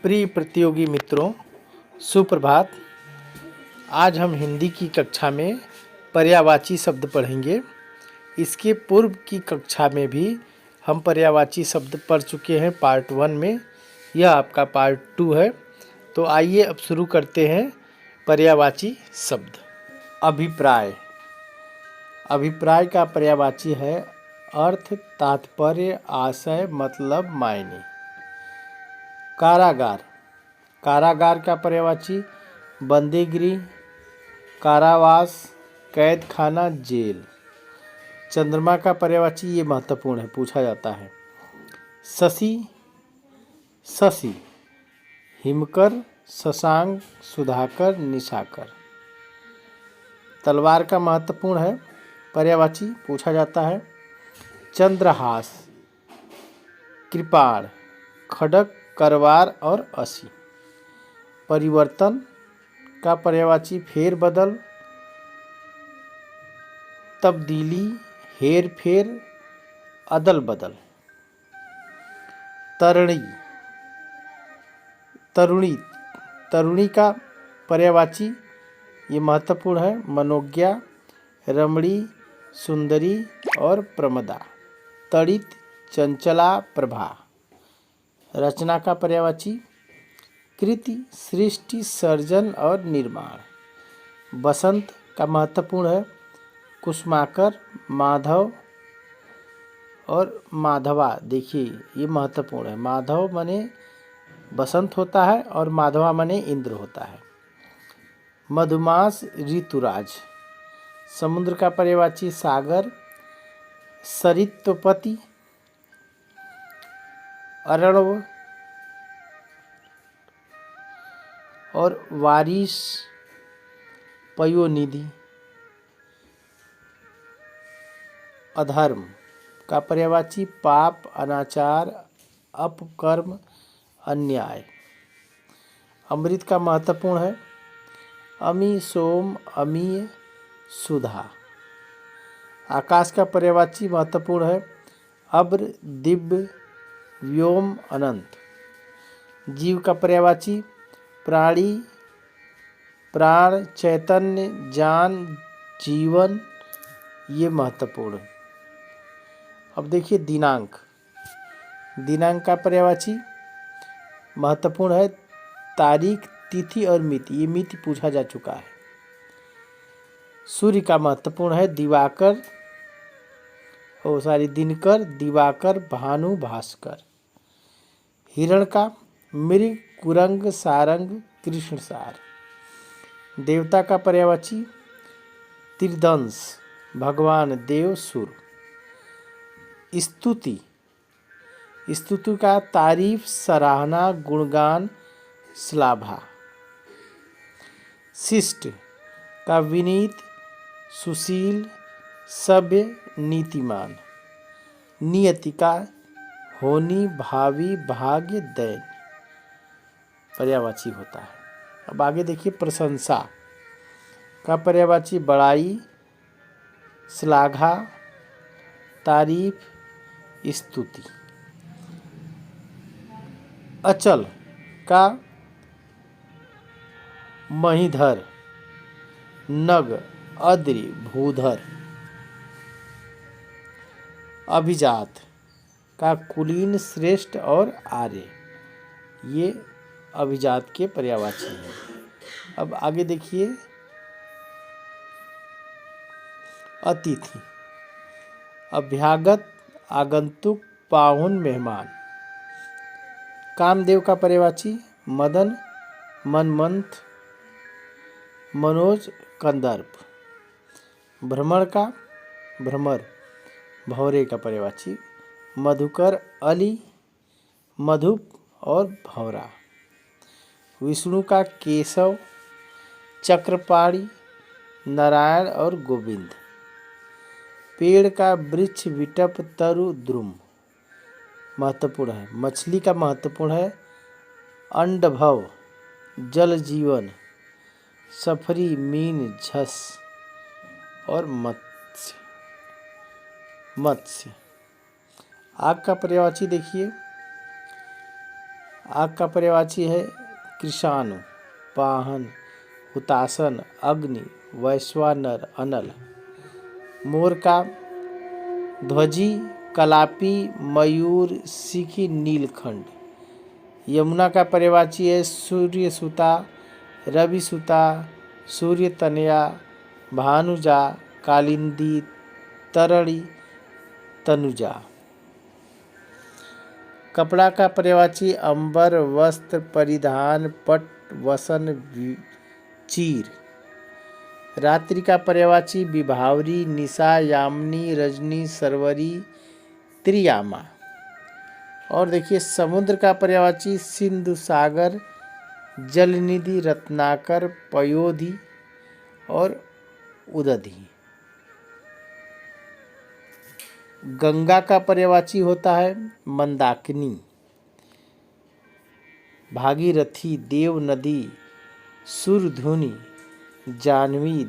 प्रिय प्रतियोगी मित्रों, सुप्रभात। आज हम हिंदी की कक्षा में पर्यायवाची शब्द पढ़ेंगे। इसके पूर्व की कक्षा में भी हम पर्यायवाची शब्द पढ़ चुके हैं पार्ट 1 में। यह आपका पार्ट 2 है। तो आइए अब शुरू करते हैं पर्यायवाची शब्द। अभिप्राय। अभिप्राय का पर्यायवाची है अर्थ, तात्पर्य, आशय, मतलब, मायने। कारागार। कारागार का पर्यायवाची बंदीगृह, कारावास, कैद खाना, जेल। चंद्रमा का पर्यायवाची ये महत्वपूर्ण है, पूछा जाता है। शशि, शशि, हिमकर, शशांक, सुधाकर, निशाकर। तलवार का महत्वपूर्ण है पर्यायवाची, पूछा जाता है। चंद्रहास, कृपाण, खड़ग, करवार और असी। परिवर्तन का पर्यायवाची फेरबदल, तब्दीली, हेर फेर, अदल बदल। तरणी, तरुणी, तरुणी का पर्यायवाची ये महत्वपूर्ण है मनोज्ञा, रमणी, सुंदरी और प्रमदा। तड़ित, चंचला, प्रभा। रचना का पर्यायवाची कृति, सृष्टि, सर्जन और निर्माण। बसंत का महत्वपूर्ण है कुसुमाकर, माधव और माधवा। देखिए ये महत्वपूर्ण है, माधव माने बसंत होता है और माधवा माने इंद्र होता है। मधुमास, ऋतुराज। समुद्र का पर्यायवाची सागर, सरित्वपति, अर्णव और वारिस, पयोनिधि। अधर्म का पर्यायवाची पाप, अनाचार, अपकर्म, अन्याय। अमृत का महत्वपूर्ण है अमी, सोम, अमीय, सुधा। आकाश का पर्यायवाची महत्वपूर्ण है अब्र, दिव्य, व्योम, अनंत। जीव का पर्यायवाची प्राणी, प्राण, चैतन्य, जान, जीवन, ये महत्वपूर्ण है। अब देखिए दिनांक। दिनांक का पर्यायवाची महत्वपूर्ण है तारीख, तिथि और मिति। ये मिति पूछा जा चुका है। सूर्य का महत्वपूर्ण है दिवाकर, दिनकर, दिवाकर, भानु, भास्कर। हिरण का मृग, कुरंग, सारंग, कृष्णसार। देवता का पर्यायवाची त्रिदंश, भगवान, देव, सुर। स्तुति। स्तुति का तारीफ, सराहना, गुणगान, श्लाघा। शिष्ट का विनीत, सुशील, सभ्य, नीतिमान। नियति का होनी, भावी, भाग्य, दैन्य पर्यायवाची होता है। अब आगे देखिए प्रशंसा का पर्यायवाची बड़ाई, श्लाघा, तारीफ, स्तुति। अचल का महीधर, नग, अद्रि, भूधर। अभिजात का कुलीन, श्रेष्ठ और आर्य। ये अभिजात के पर्यायवाची हैं। अब आगे देखिए अतिथि, अभ्यागत, आगंतुक, पाहुन, मेहमान। कामदेव का पर्यायवाची मदन, मनमंथ, मनोज, कंदर्प। भ्रमर का भ्रमर, भौरे का पर्यायवाची मधुकर, अली, मधुप और भौरा। विष्णु का केशव, चक्रपाणी, नारायण और गोविंद। पेड़ का वृक्ष, विटप, तरु, द्रुम महत्वपूर्ण है। मछली का महत्वपूर्ण है अंडभव, जल जीवन, सफरी, मीन, झस और मत्स्य। मत्स्य। आग का पर्यायवाची देखिए आग का पर्यायवाची है कृशाणु, पाहन, हुतासन, अग्नि, वैश्वानर, अनल। मोर का ध्वजी, कलापी, मयूर, शिखी, नीलखंड। यमुना का पर्यायवाची है सूर्य सुता, रवि सुता, सूर्य तनया, भानुजा, कालिंदी, तरणी, तनुजा। कपड़ा का पर्यायवाची अंबर, वस्त्र, परिधान, पट, वसन, चीर। रात्रि का पर्यायवाची विभावरी, निशा, यामिनी, रजनी, सरवरी, त्रियामा। और देखिए समुद्र का पर्यायवाची सिंधु, सागर, जलनिधि, रत्नाकर, पयोधि और उदधि। गंगा का पर्यायवाची होता है मंदाकिनी, भागीरथी, देव नदी, सुरधुनी, जाह्नवी,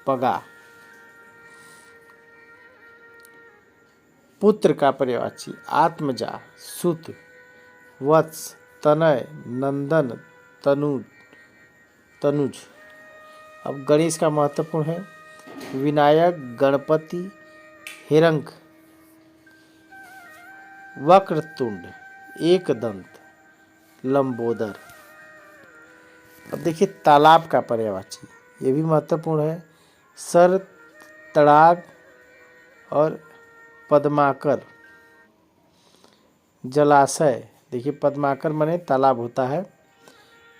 पगा। पुत्र का पर्यायवाची आत्मजा, सुत, वत्स, तनय, नंदन, तनुज। अब गणेश का महत्वपूर्ण है विनायक, गणपति, हिरंक, वक्रतुंड, एकदंत, लंबोदर। अब देखिए तालाब का पर्यायवाची, ये भी महत्वपूर्ण है सर, तड़ाग और पद्माकर। जलाशय, देखिए पद्माकर माने तालाब होता है,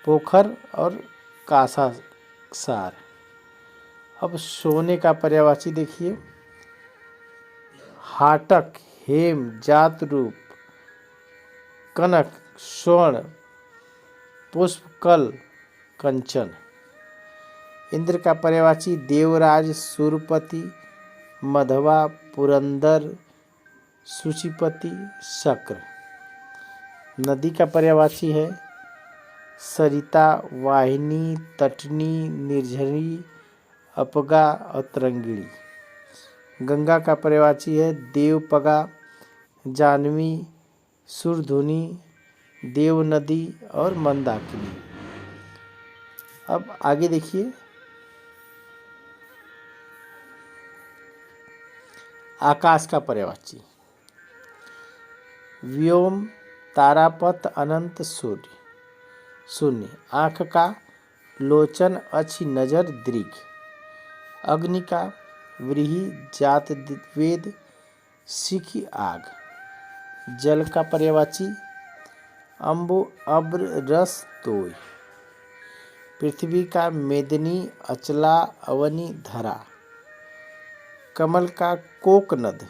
पोखर और कासासार। अब सोने का पर्यायवाची देखिए हाटक, हेम, जात रूप, कनक, स्वर्ण, पुष्पकल, कंचन। इंद्र का पर्यायवाची देवराज, सुरपति, मधवा, पुरंदर, सूचिपति, शक्र। नदी का पर्यायवाची है सरिता, वाहिनी, तटनी, निर्झरी, अपगा और तरंगिणी। गंगा का पर्यायवाची है देवपगा, जाह्नवी, सुरधुनी, देव नदी और मंदाकिनी। अब आगे देखिए आकाश का पर्यायवाची व्योम, तारापथ, अनंत, सूर्य, शून्य। आँख का लोचन, अच्छी नजर, दृग। अग्नि का व्रीहि, जात, वेद, शिखी, आग। जल का पर्यायवाची अम्बु, अब्र, रस, तोय। पृथ्वी का मेदिनी, अचला, अवनी, धरा। कमल का कोकनद,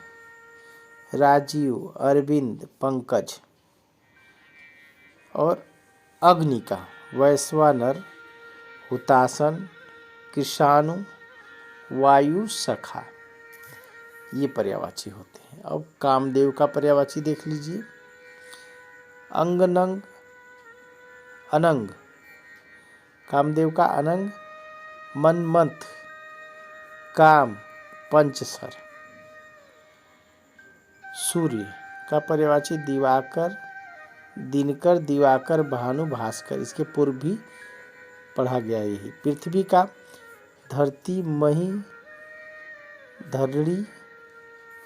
राजीव, अरविंद, पंकज। और अग्नि का वैश्वानर, हुतासन, कृशाणु, वायु, सखा। ये पर्यायवाची होते हैं। अब कामदेव का पर्यायवाची देख लीजिए अंग, नंग, अनंग। कामदेव का अनंग मनमंथ, काम, पंचसर। सूर्य का पर्यायवाची दिवाकर, दिनकर, दिवाकर, भानु, भास्कर। इसके पूर्व भी पढ़ा गया यही। पृथ्वी का धरती, मही, धरणी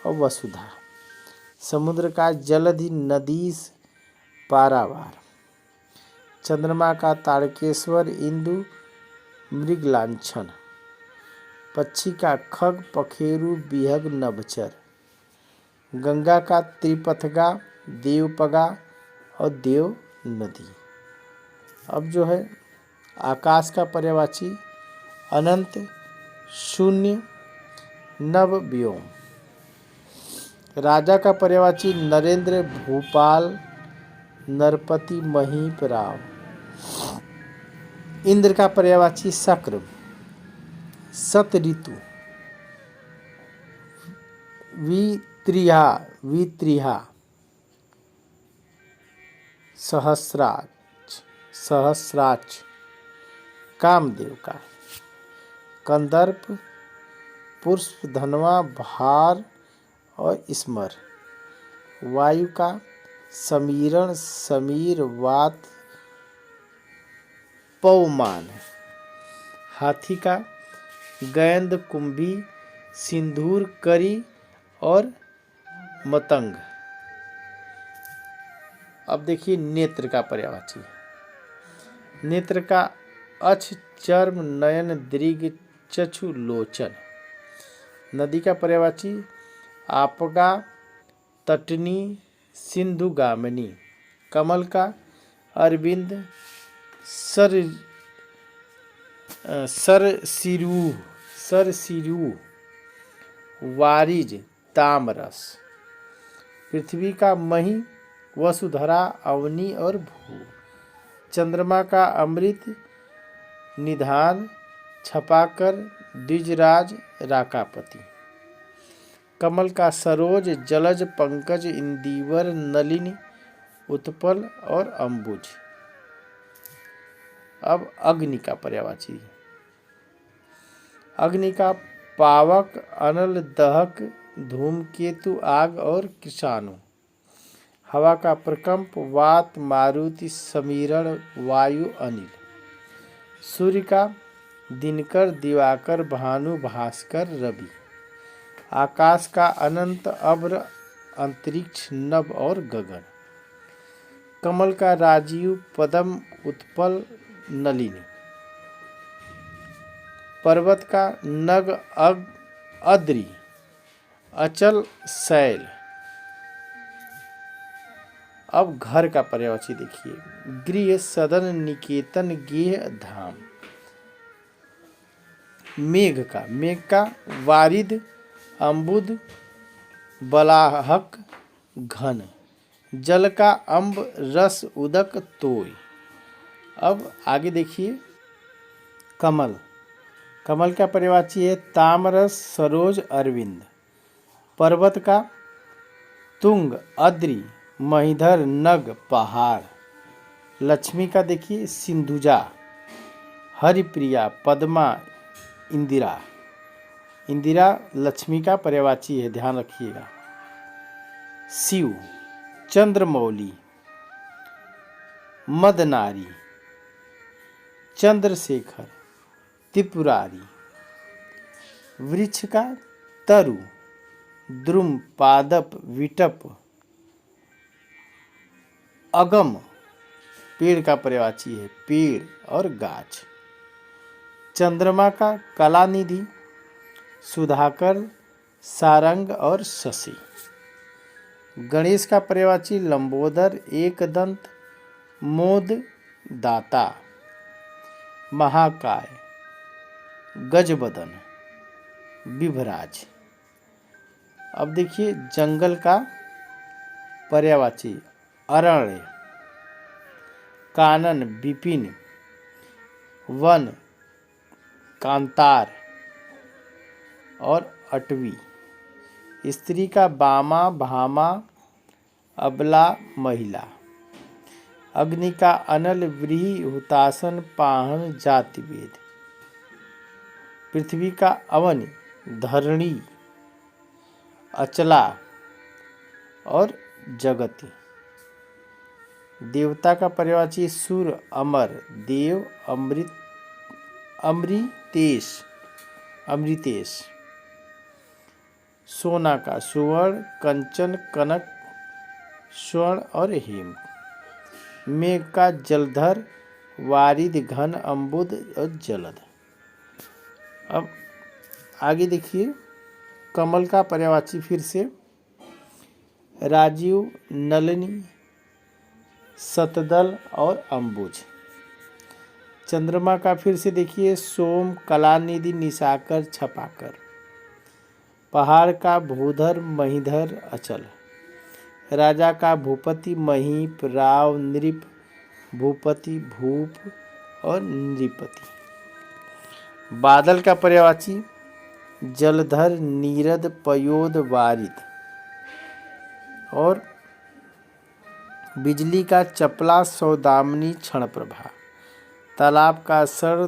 और वसुधा। समुद्र का जलधि, नदीस, पारावार। चंद्रमा का तारकेश्वर, इंदु, मृगलांछन। पक्षी का खग, पखेरु, बिहग, नभचर। गंगा का त्रिपथगा, देवपगा और देव नदी। अब जो है आकाश का पर्यायवाची अनंत, शून्य, नव, व्योम। राजा का पर्यायवाची नरेंद्र, भूपाल, नरपति, महीप, राव। इंद्र का पर्यायवाची शक्र, सत, ऋतु, वित्रिहा, सहस्राक्ष। कामदेव का कंदर्प, पुष्प, धनवा, भार और स्मर। वायु का समीरण, समीर, वात, पवमान। हाथी का गैंद, कुंभी, सिंदूर, करी और मतंग। अब देखिए नेत्र का पर्यायवाची। नेत्र का अक्ष, चर्म, नयन, दृग, चक्षु, लोचन। नदी का पर्यायवाची आपगा, तटनी, सिंधुगामिनी। कमल का अरविंद, सरसिरू, वारिज, तामरस। पृथ्वी का मही, वसुधरा, अवनी और भू। चंद्रमा का अमृत, निधान, छपाकर, द्विजराज, राकापति। कमल का सरोज, जलज, पंकज, इंदिवर, नलिनी, उत्पल और अंबुज। अब अग्नि का पर्यायवाची। अग्नि का पावक, अनल, दहक, धूमकेतु, आग और कृषाणु। हवा का प्रकंप, वात, मारुति, समीरण, वायु, अनिल। सूर्य का दिनकर, दिवाकर, भानु, भास्कर, रवि। आकाश का अनंत, अब्र, अंतरिक्ष, नभ और गगन। कमल का राजीव, पद्म, उत्पल, नलिनी। पर्वत का नग, अद्रि, अचल, शैल। अब घर का पर्यायवाची देखिए। गृह, सदन, निकेतन, गेह, धाम। मेघ का वारिद, अम्बुद, बलाहक, घन। जल का अम्ब, रस, उदक, तोय। अब आगे देखिए कमल का पर्यायवाची है तामरस, सरोज, अरविंद। पर्वत का तुंग, अद्रि, महीधर, नग, पहाड़। लक्ष्मी का देखिए सिंधुजा, हरिप्रिया, पद्मा, इंदिरा। इंदिरा लक्ष्मी का पर्यायवाची है, ध्यान रखिएगा। शिव, चंद्रमौली, मदनारी, चंद्रशेखर, त्रिपुरारी। वृक्ष का तरु, द्रुम, पादप, विटप। अगम पेड़ का पर्यायवाची है, पेड़ और गाछ। चंद्रमा का कलानिधि, सुधाकर, सारंग और शशि। गणेश का पर्यायवाची लंबोदर, एकदंत, मोद, दाता। महाकाय, गजबदन, विभराज। अब देखिए जंगल का पर्यायवाची अरण्य, कानन, विपिन, वन, कांतार और अटवी। स्त्री का बामा, भामा, अबला, महिला। अग्नि का अनल, व्रीहि, हुतासन, पाहन, जातिवेद। पृथ्वी का अवनि, धरणी, अचला और जगति। देवता का पर्यायवाची सुर, अमर, देव, अमृतेश। सोना का सुवर्ण, कंचन, कनक, स्वर्ण और हेम। मेघ का जलधर, वारिद, घन, अम्बुद और जलद। अब आगे देखिए कमल का पर्यायवाची फिर से राजीव, नलिनी, शतदल और अंबुज। चंद्रमा का फिर से देखिए सोम, कलानिधि, निशाकर, छपाकर। पहाड़ का भूधर, महीधर, अचल। राजा का भूपति, महीप, राव, नृप, भूपति, भूप और नृपति। बादल का पर्यायवाची जलधर, नीरद, पयोद, वारिद। और बिजली का चपला, सौदामिनी, क्षणप्रभा। तालाब का सर,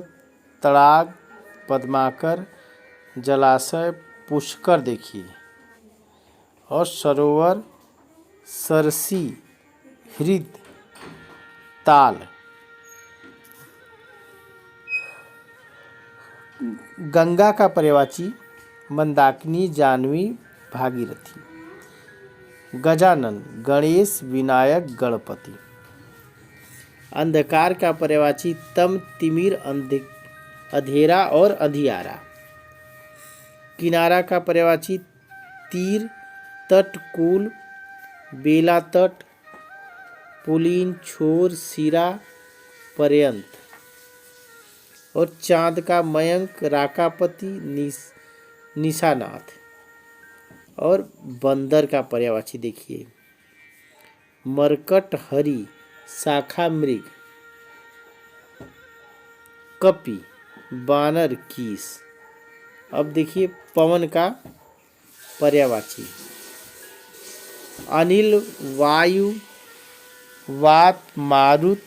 तड़ाग, पद्माकर, जलाशय, पुष्कर देखिए। और सरोवर, सरसी, हृद, ताल। गंगा का पर्यायवाची मंदाकिनी, जाह्नवी, भागीरथी। गजानन गणेश, विनायक, गणपति। अंधकार का पर्यायवाची तम, तिमिर, अंधेरा और अंधियारा। किनारा का पर्यायवाची तीर, तट, कूल, बेला तट, पुलीन, छोर, सिरा, पर्यंत। और चांद का मयंक, राकापति, निशानाथ। और बंदर का पर्यायवाची देखिए मरकट, हरि, शाखा, मृग, कपि, बानर, कीस। अब देखिए पवन का पर्यायवाची अनिल, वायु, वात, मारुत,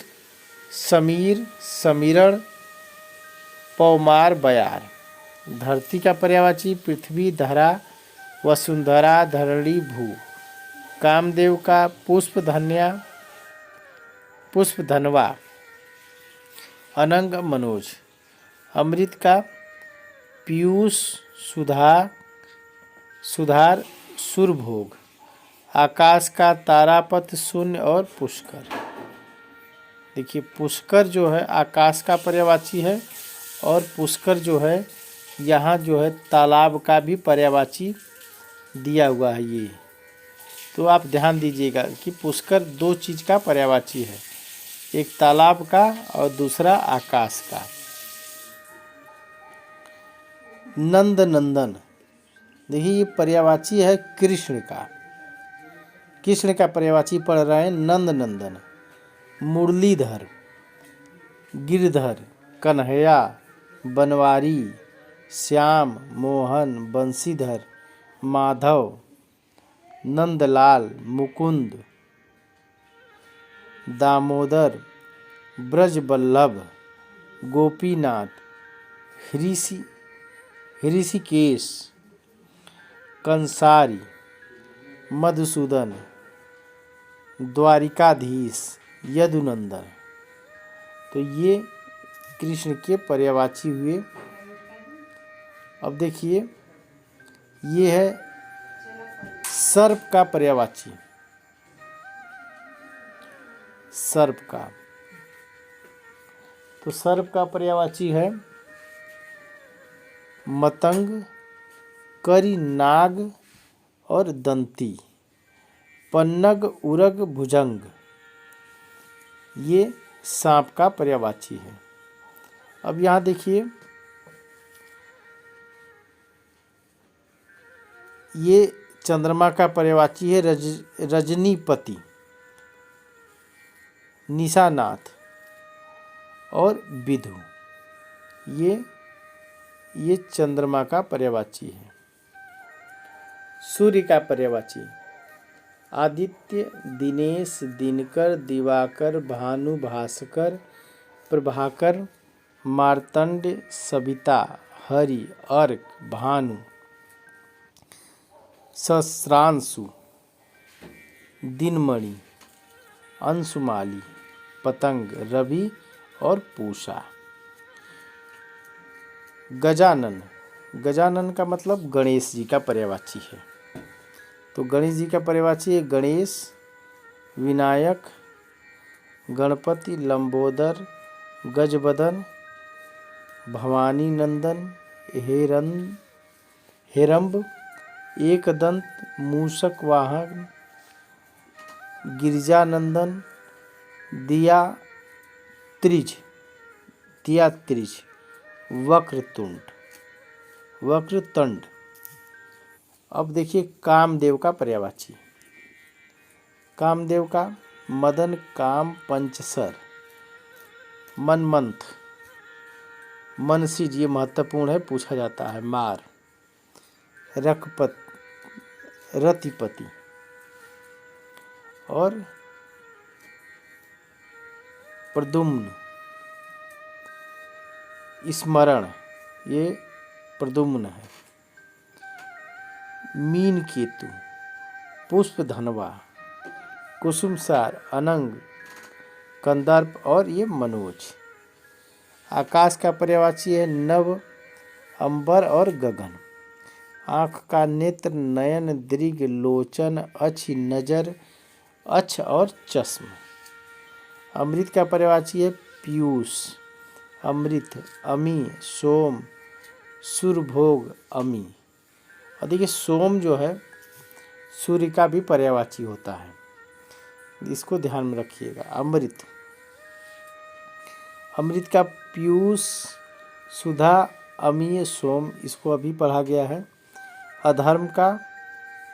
समीर, समीरण, पौमार, बयार। धरती का पर्यायवाची पृथ्वी, धरा, वसुंधरा, धरणी, भू। कामदेव का पुष्पधन्या, पुष्पधनवा, अनंग, मनोज। अमृत का पीयूष, सुधा, सुधार, सुरभोग। आकाश का तारापथ, शून्य और पुष्कर। देखिए पुष्कर जो है आकाश का पर्यायवाची है और पुष्कर जो है यहाँ जो है तालाब का भी पर्यायवाची दिया हुआ है ये। तो आप ध्यान दीजिएगा कि पुष्कर दो चीज़ का पर्यायवाची है, एक तालाब का और दूसरा आकाश का। नंद नंदन, देखिए ये पर्यायवाची है कृष्ण का। कृष्ण का पर्यायवाची पढ़ रहे हैं नंद नंदन। मुरलीधर, गिरधर, कन्हैया, बनवारी, श्याम, मोहन, बंशीधर, माधव, नंदलाल, मुकुंद, दामोदर, ब्रजबल्लभ, गोपीनाथ, ऋषिकेश, कंसारी, मधुसूदन, द्वारिकाधीश, यदुनंदन। तो ये कृष्ण के पर्यायवाची हुए। अब देखिए ये है सर्प का पर्यायवाची। सर्प का तो सर्प का पर्यायवाची है मतंग, करी, नाग और दंती। पन्नग, उरग, भुजंग। ये सांप का पर्यायवाची है। अब यहाँ देखिए ये चंद्रमा का पर्यायवाची है रजनीपति, निशानाथ और विधु। ये चंद्रमा का पर्यायवाची है। सूर्य का पर्यायवाची आदित्य, दिनेश, दिनकर, दिवाकर, भानु, भास्कर, प्रभाकर, मार्तंड, सविता, हरि, अर्क, भानु, सहस्रांशु, दिनमणि, अंशुमाली, पतंग, रवि और पूषा। गजानन, गजानन का मतलब गणेश जी का पर्यायवाची है। तो गणेश जी का पर्यायवाची है गणेश, विनायक, गणपति, लंबोदर, गजबदन, भवानी नंदन, हेरंब, एकदंत, मूषक वाहन, गिरिजानंदन, दिया त्रिज, वक्रतुंड। अब देखिए कामदेव का पर्यायवाची। कामदेव का मदन, काम, पंचसर, मनमंथ, मनसिज, ये महत्वपूर्ण है, पूछा जाता है, मार, रतिपति और प्रद्युम्न, स्मरण, ये प्रद्युम्न है। मीन केतु, पुष्पधनवा, कुसुमसार, अनंग, कंदर्प और ये मनोज। आकाश का पर्यायवाची है नभ, अंबर और गगन। आँख का नेत्र, नयन, दृग, लोचन, अच्छ, नजर, अच्छ और चश्म। अमृत का पर्यायवाची है पीयूष, अमृत, अमी, सोम, सुरभोग, अमी। और देखिए सोम जो है सूर्य का भी पर्यायवाची होता है, इसको ध्यान में रखिएगा। अमृत, अमृत का पीयूष, सुधा, अमीय, सोम, इसको अभी पढ़ा गया है। अधर्म का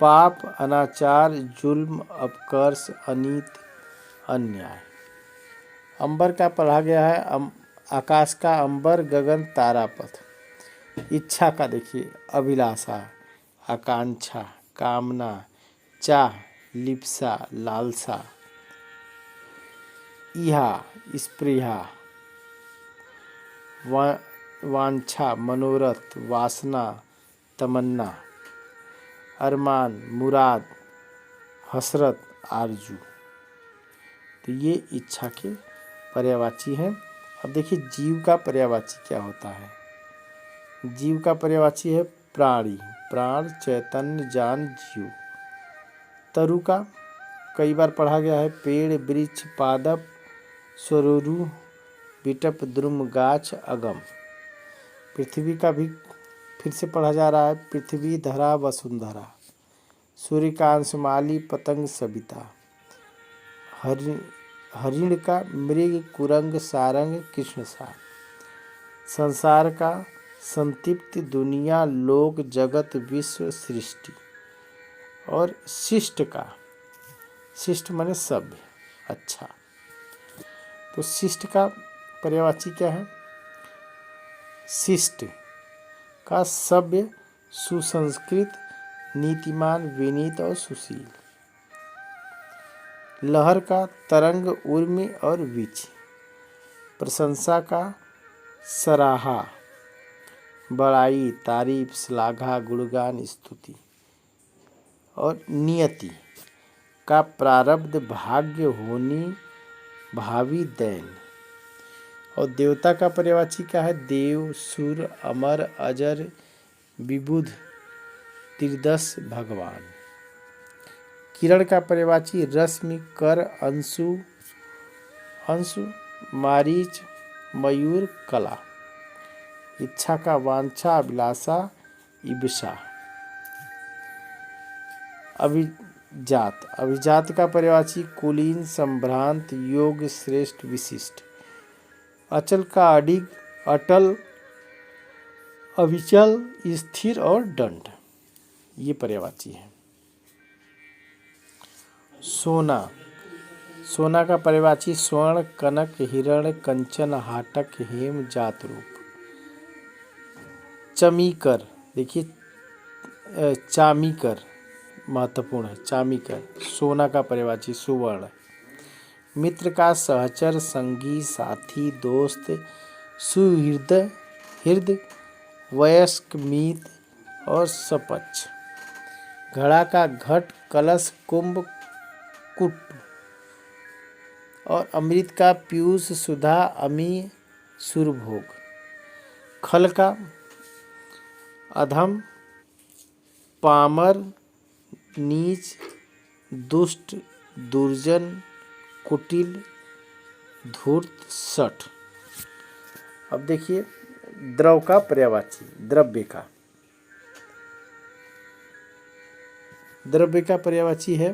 पाप, अनाचार, जुल्म, अपकर्ष, अनीत, अन्याय। अंबर का पढ़ा गया है आकाश का अंबर, गगन, तारापथ। इच्छा का देखिए अभिलाषा, आकांक्षा, कामना, चाह, लिप्सा, लालसा। इहा, स्पृहा, वांछा, मनोरथ, वासना, तमन्ना। अरमान, मुराद, हसरत, आरजू। तो ये इच्छा के पर्यायवाची हैं। अब देखिए जीव का पर्यायवाची क्या होता है। जीव का पर्यायवाची है प्राणी, प्राण, चैतन्य, जान, जीव। तरु का कई बार पढ़ा गया है पेड़, वृक्ष, पादप, स्वरूरु, विटप, द्रुम, गाछ, अगम। पृथ्वी का भी फिर से पढ़ा जा रहा है पृथ्वी, धरा, वसुंधरा। सूर्य का अंशुमाली, पतंग, सविता। हरिण का मृग, कुरंग, सारंग, कृष्णसार। संसार का संतृप्ति, दुनिया, लोक, जगत, विश्व, सृष्टि। और शिष्ट का, शिष्ट माने सभ्य, अच्छा। तो शिष्ट का पर्यायवाची क्या है। शिष्ट का सभ्य, सुसंस्कृत, नीतिमान, विनीत और सुशील। लहर का तरंग, उर्मी और विच। प्रशंसा का सराहा, बड़ाई, तारीफ, श्लाघा, गुणगान, स्तुति। और नियति का प्रारब्ध, भाग्य, होनी, भावी, दैन। और देवता का पर्यायवाची क्या है। देव, सुर, अमर, अजर, विबुध, त्रिदश, भगवान। किरण का पर्यायवाची रश्मि, कर, अंशु, अंशु, मारीच, मयूर, कला। इच्छा का वांछा, अभिलाषा, इब्सा। अभिजात, अभिजात का पर्यायवाची कुलीन, संभ्रांत, योग, श्रेष्ठ, विशिष्ट। अचल का अडिग, अटल, अविचल, स्थिर और दंड। ये पर्यायवाची है। सोना, सोना का पर्यायवाची स्वर्ण, कनक, हिरण, कंचन, हाटक, हेम, जात रूप। चमीकर, देखिए चामीकर महत्वपूर्ण है। चामीकर सोना का पर्यायवाची सुवर्ण। मित्र का सहचर, संगी, साथी, दोस्त, सुहृदय, हृदय, वयस्क, मीत और सपक्ष। घड़ा का घट, कलश, कुंभ, कुट। और अमृत का पीयूष, सुधा, अमी, सुरभोग। खल का अधम, पामर, नीच, दुष्ट, दुर्जन, कुटिल, धूर्त, सठ। अब देखिए द्रव का पर्यायवाची, द्रव्य का। द्रव्य का पर्यायवाची है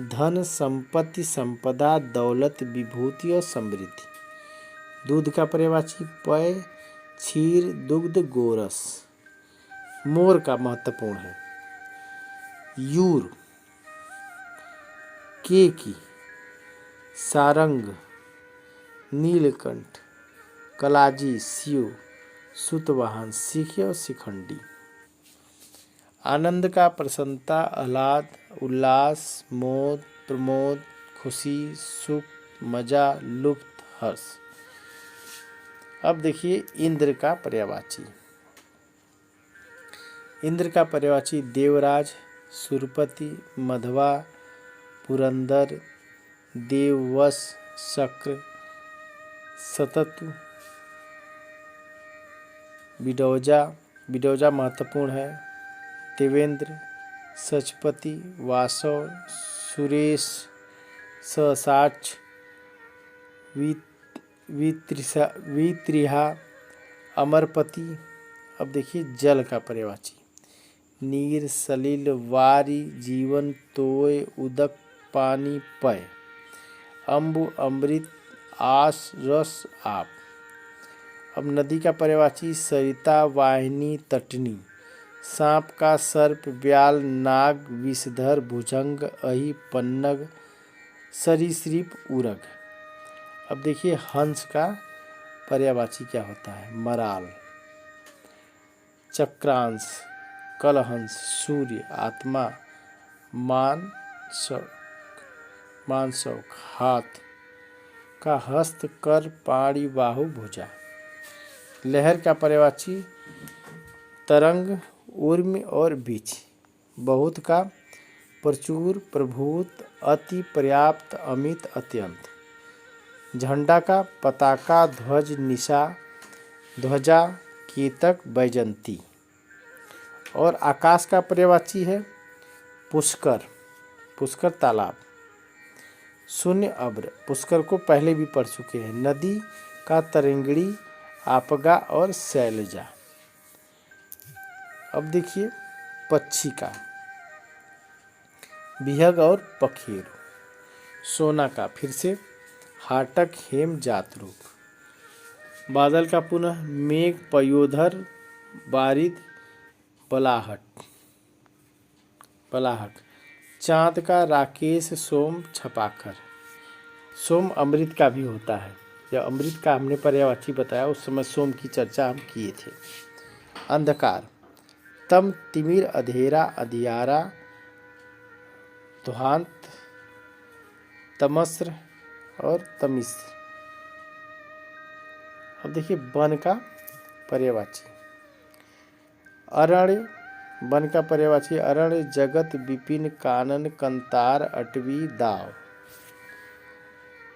धन, संपत्ति, संपदा, दौलत, विभूति और समृद्धि। दूध का पर्यायवाची पेय, क्षीर, दुग्ध, गोरस। मोर का महत्वपूर्ण है यूर, केकी, सारंग, नीलकंठ, कलाजी, शिव, सुतवाहन, सीखे और शिखंडी। आनंद का प्रसन्नता, आह्लाद, उल्लास, मोद, प्रमोद, खुशी, सुख, मजा, लुप्त, हर्ष। अब देखिए इंद्र का पर्यायवाची। इंद्र का पर्यायवाची देवराज, सुरपति, मधवा, पुरंदर, देववश, शक्र, सततु, बिडौजा, बिडौजा महत्वपूर्ण है, देवेंद्र, सचपति, वासव, सुरेश, ससाक्ष, वित्रिहा, अमरपति। अब देखिए जल का पर्यायवाची, नीर, सलिल, वारी, जीवन, तोय, उदक, पानी, पय, अम्बु, अमृत, आस, रस, आप। अब नदी का पर्यायवाची, सरिता, वाहिनी, तटनी, सांप का सर्प, व्याल, नाग, विषधर, भुजंग, अहि, पन्नग, सरीसृप, उरग। अब देखिए हंस का पर्यायवाची क्या होता है, मराल, चक्रांश, कलहंस, सूर्य, आत्मा, मानसौक, हाथ का हस्त, कर, पाणी, बाहु, भुजा। लहर का पर्यायवाची, तरंग, उर्मी और बीच। बहुत का, प्रचुर, प्रभूत, अति, पर्याप्त, अमित, अत्यंत। झंडा का, पताका, ध्वज, निशा, ध्वजा, केतक, बैजंती। और आकाश का पर्यायवाची है पुष्कर, पुष्कर तालाब, शून्य, अब्र। पुष्कर को पहले भी पढ़ चुके हैं। नदी का तरंगिणी, आपगा और शैलजा। अब देखिए पक्षी का, बिहग और पखेरु। सोना का फिर से हाटक, हेम, जातरूप। बादल का पुनः मेघ, पयोधर, बारिद, बलाहट, बलाहक। चाँद का राकेश, सोम, छपाकर। सोम अमृत का भी होता है। जब अमृत का हमने पर्यायवाची बताया उस समय सोम की चर्चा हम किए थे। अंधकार, तम, तिमिर, अधेरा, अधियारा, ध्वांत, तमस्र और तमिस्र। अब देखिए वन का पर्यायवाची, अरण्य, वन का पर्यायवाची अरण्य, जगत, विपिन, कानन, कंतार, अटवी, दाव।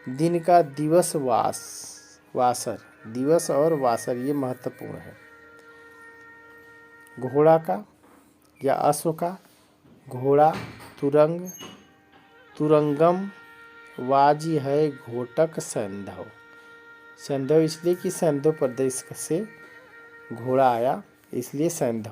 दिन का दिवस, वासर, दिवस और वासर ये महत्वपूर्ण है। घोड़ा का या अश्व का, घोड़ा, तुरंग, तुरंगम, वाजी है, घोटक, सैंधव। सैंधव इसलिए कि सैंधव प्रदेश से घोड़ा आया इसलिए सैंधव।